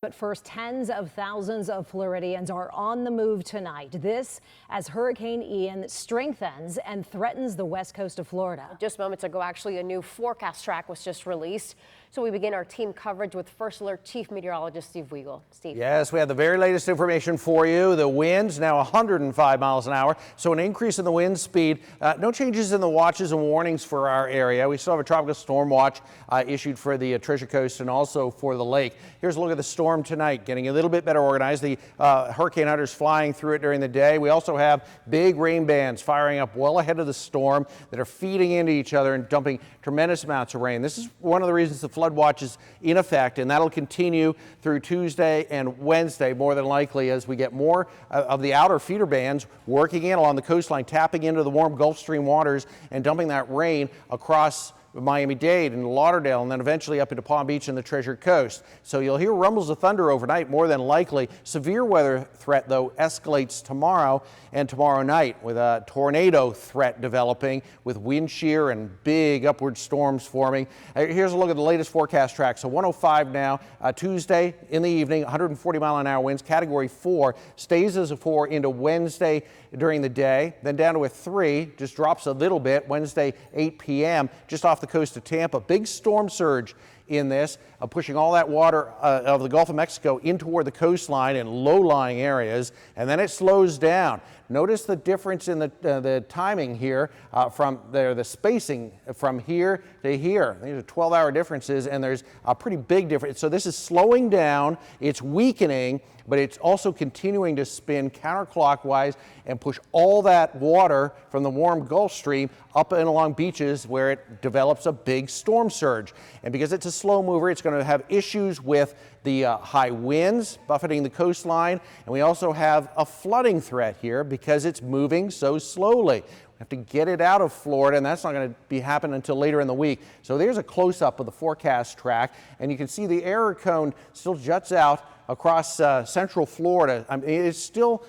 But first, tens of thousands of Floridians are on the move tonight. This as Hurricane Ian strengthens and threatens the west coast of Florida. Just moments ago, actually, a new forecast track was just released. So we begin our team coverage with First Alert Chief Meteorologist Steve Weigel. Steve. Yes, we have the very latest information for you. The winds now 105 miles an hour, so an increase in the wind speed. No changes in the watches and warnings for our area. We still have a tropical storm watch issued for the Treasure Coast and also for the lake. Here's a look at the storm tonight, getting a little bit better organized. The hurricane hunters flying through it during the day. We also have big rain bands firing up well ahead of the storm that are feeding into each other and dumping tremendous amounts of rain. This is one of the reasons the flood watch is in effect, and that'll continue through Tuesday and Wednesday, more than likely, as we get more of the outer feeder bands working in along the coastline, tapping into the warm Gulf Stream waters and dumping that rain across Miami-Dade and Lauderdale, and then eventually up into Palm Beach and the Treasure Coast. So you'll hear rumbles of thunder overnight, more than likely. Severe weather threat, though, escalates tomorrow and tomorrow night with a tornado threat developing with wind shear and big upward storms forming. Here's a look at the latest forecast track. So 105 now, Tuesday in the evening, 140-mile-an-hour winds, Category 4, stays as a 4 into Wednesday during the day, then down to a 3, just drops a little bit Wednesday 8 p.m. just off the coast of Tampa. Big storm surge in this, pushing all that water of the Gulf of Mexico in toward the coastline and low-lying areas, and then it slows down. Notice the difference in the timing here from the spacing from here to here. These are 12-hour differences, and there's a pretty big difference. So this is slowing down, it's weakening, but it's also continuing to spin counterclockwise and push all that water from the warm Gulf Stream up and along beaches where it develops a big storm surge. And because it's a slow mover, it's going to have issues with the high winds buffeting the coastline, and we also have a flooding threat here because it's moving so slowly. We have to get it out of Florida, and that's not going to be happening until later in the week. So there's a close-up of the forecast track, and you can see the error cone still juts out across central Florida. I mean, it's still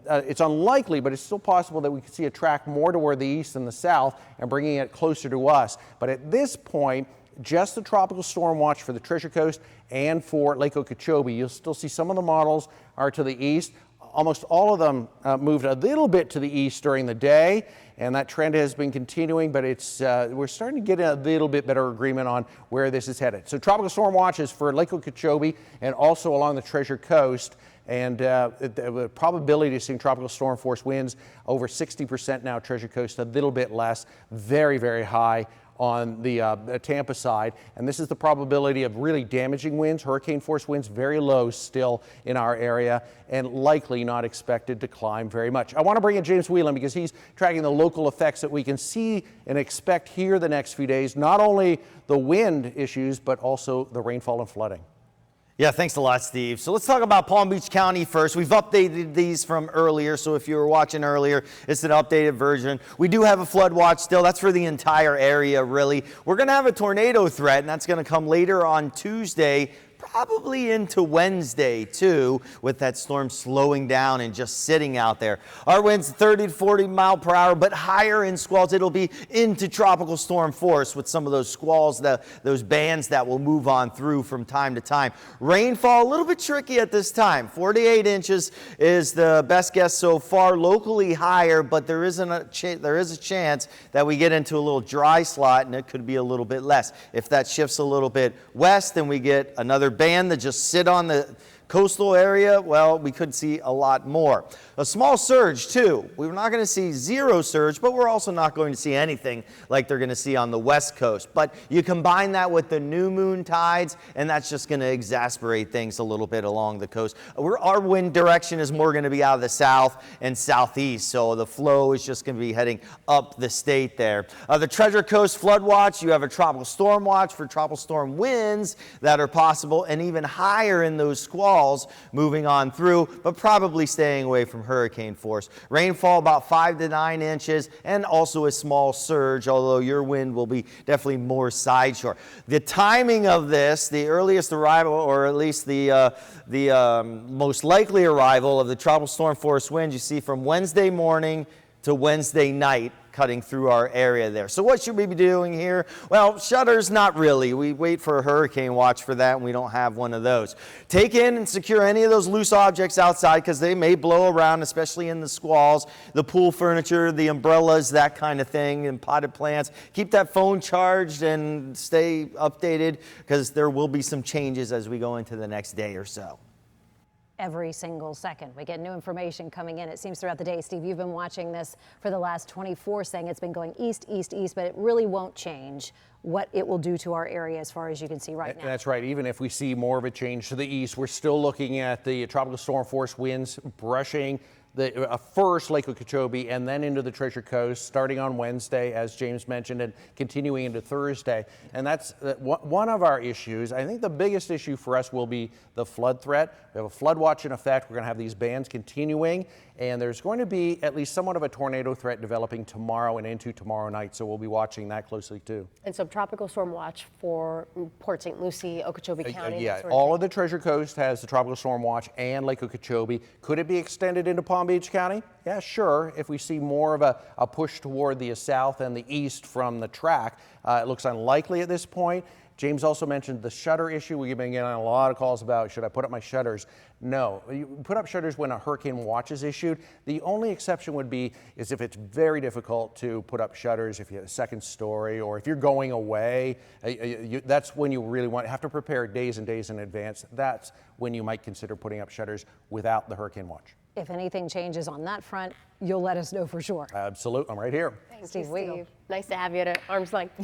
it's unlikely, but it's still possible that we could see a track more toward the east than the south and bringing it closer to us. But at this point, just the tropical storm watch for the Treasure Coast and for Lake Okeechobee. You'll still see some of the models are to the east. Almost all of them moved a little bit to the east during the day, and that trend has been continuing, but it's we're starting to get a little bit better agreement on where this is headed. So tropical storm watches for Lake Okeechobee and also along the Treasure Coast, and the probability of seeing tropical storm force winds over 60% now, Treasure Coast a little bit less, very, very high on the Tampa side, and this is the probability of really damaging winds, hurricane force winds, very low still in our area and likely not expected to climb very much. I want to bring in James Whelan because he's tracking the local effects that we can see and expect here the next few days, not only the wind issues, but also the rainfall and flooding. Yeah, thanks a lot, Steve. So let's talk about Palm Beach County first. We've updated these from earlier, so if you were watching earlier, it's an updated version. We do have a flood watch still. That's for the entire area, really. We're going to have a tornado threat, and that's going to come later on Tuesday, probably into Wednesday, too, with that storm slowing down and just sitting out there. Our winds 30 to 40 mile per hour, but higher in squalls. It'll be into tropical storm force with some of those squalls, those bands that will move on through from time to time. Rainfall, a little bit tricky at this time. 48 inches is the best guess so far, locally higher, but there is a chance that we get into a little dry slot, and it could be a little bit less. If that shifts a little bit west, then we get another band that just sit on the coastal area, well, we could see a lot more. A small surge, too. We're not going to see zero surge, but we're also not going to see anything like they're going to see on the west coast. But you combine that with the new moon tides, and that's just going to exasperate things a little bit along the coast. Our wind direction is more going to be out of the south and southeast, so the flow is just going to be heading up the state there. The Treasure Coast flood watch, you have a tropical storm watch for tropical storm winds that are possible and even higher in those squalls moving on through, but probably staying away from hurricane force. Rainfall about 5 to 9 inches and also a small surge, although your wind will be definitely more side shore. The timing of this, the earliest arrival, or at least the most likely arrival of the tropical storm force wind, you see from Wednesday morning to Wednesday night cutting through our area there. So what should we be doing here? Well, shutters, not really. We wait for a hurricane watch for that, and we don't have one of those. Take in and secure any of those loose objects outside because they may blow around, especially in the squalls, the pool furniture, the umbrellas, that kind of thing, and potted plants. Keep that phone charged and stay updated because there will be some changes as we go into the next day or so. Every single second. We get new information coming in, it seems, throughout the day. Steve, you've been watching this for the last 24, saying it's been going east, east, east, but it really won't change what it will do to our area as far as you can see right now. That's right. Even if we see more of a change to the east, we're still looking at the tropical storm force winds brushing the first Lake Okeechobee and then into the Treasure Coast starting on Wednesday, as James mentioned, and continuing into Thursday. And that's one of our issues. I think the biggest issue for us will be the flood threat. We have a flood watch in effect. We're going to have these bands continuing, and there's going to be at least somewhat of a tornado threat developing tomorrow and into tomorrow night. So we'll be watching that closely too. And so tropical storm watch for Port St. Lucie, Okeechobee County. Yeah, all of the Treasure Coast has the tropical storm watch and Lake Okeechobee. Could it be extended into Palm Beach County? Yeah, sure. If we see more of a push toward the south and the east from the track, it looks unlikely at this point. James also mentioned the shutter issue. We've been getting a lot of calls about, should I put up my shutters? No, you put up shutters when a hurricane watch is issued. The only exception would be is if it's very difficult to put up shutters, if you have a second story, or if you're going away. That's when you really have to prepare days and days in advance. That's when you might consider putting up shutters without the hurricane watch. If anything changes on that front, you'll let us know for sure. Absolutely, I'm right here. Thanks, Steve Steve. Wiegel. Nice to have you at arm's length.